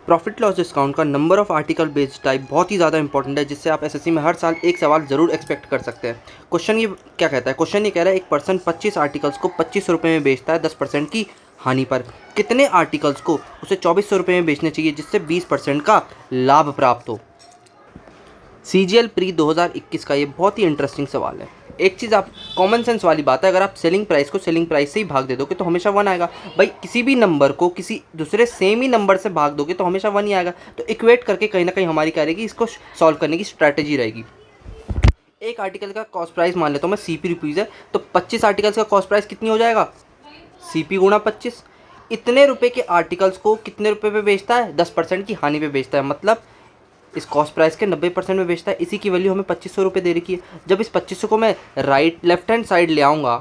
Profit loss discount का number of article based type बहुत ही ज़्यादा इंपॉर्टेंट है, जिससे आप एसएससी में हर साल एक सवाल ज़रूर एक्सपेक्ट कर सकते हैं। क्वेश्चन ये क्या कहता है? क्वेश्चन ये कह रहा है एक पर्सन 25 आर्टिकल्स को 2500 में बेचता है 10% की हानि पर। कितने आर्टिकल्स को उसे 2400 में बेचने चाहिए जिससे 20% का लाभ प्राप्त हो? सीजीएल प्री 2021 का ये बहुत ही इंटरेस्टिंग सवाल है। एक चीज़ आप कॉमन सेंस वाली बात है, अगर आप सेलिंग प्राइस को सेलिंग प्राइस से ही भाग दे दोगे तो हमेशा 1 आएगा। भाई किसी भी नंबर को किसी दूसरे सेम ही नंबर से भाग दोगे तो हमेशा 1 ही आएगा। तो इक्वेट करके कहीं ना कहीं हमारी क्या रहेगी, इसको सॉल्व करने की स्ट्रैटेजी रहेगी। एक आर्टिकल का कॉस्ट प्राइस मान लेता हूँ मैं सीपी रुपीज़ है, तो 25 आर्टिकल्स का कॉस्ट प्राइस कितनी हो जाएगा? सीपी गुणा 25। इतने रुपए के आर्टिकल्स को कितने रुपए पे बेचता है? 10% की हानि पे बेचता है, मतलब इस कॉस्ट प्राइस के 90% में बेचता है। इसी की वैल्यू हमें 2500 रुपये दे रखी है। जब इस 2500 को मैं लेफ्ट हैंड साइड ले आऊँगा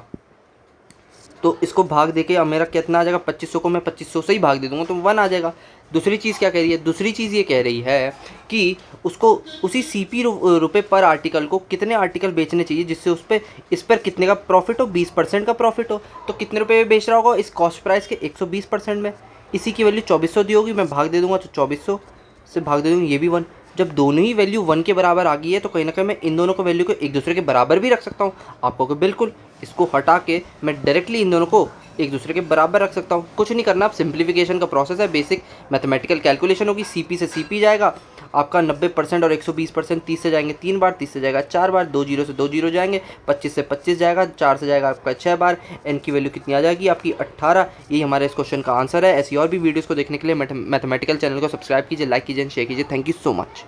तो इसको भाग दे के अब मेरा कितना आ जाएगा? 2500 को मैं 2500 से ही भाग दे दूंगा तो 1 आ जाएगा। दूसरी चीज़ क्या कह रही है? दूसरी चीज़ ये कह रही है कि उसको उसी सीपी रुपये पर आर्टिकल को कितने आर्टिकल बेचने चाहिए जिससे इस पर कितने का प्रॉफिट हो? 20% का प्रॉफिट हो। तो कितने रुपये में बेच रहा होगा? इस कॉस्ट प्राइस के 120% में। इसी की वैल्यू 2400 दी होगी, मैं भाग दे दूंगा तो 2400 से भाग दे दूँगी, ये भी 1। जब दोनों ही वैल्यू 1 के बराबर आ गई है तो कहीं ना कहीं मैं इन दोनों को वैल्यू को एक दूसरे के बराबर भी रख सकता हूँ। आप कहोगे बिल्कुल, इसको हटा के मैं डायरेक्टली इन दोनों को एक दूसरे के बराबर रख सकता हूँ। कुछ नहीं करना, आप सिंप्लीफिकेशन का प्रोसेस है, बेसिक मैथमेटिकल कैलकुलेशन होगी। सीपी से सीपी जाएगा आपका 90% और 120%। 30 से जाएंगे 3 बार, 30 से जाएगा 4 बार, 2 जीरो से 2 जीरो जाएंगे, 25 से 25 जाएगा, 4 से जाएगा आपका 6 बार। एन की वैल्यू कितनी आ जाएगी आपकी? 18। यही हमारे इस क्वेश्चन का आंसर है। ऐसी और भी वीडियोज़ को देखने के लिए मैथमेटिकल चैनल को सब्सक्राइब कीजिए, लाइक कीजिए, शेयर कीजिए। Thank you so much.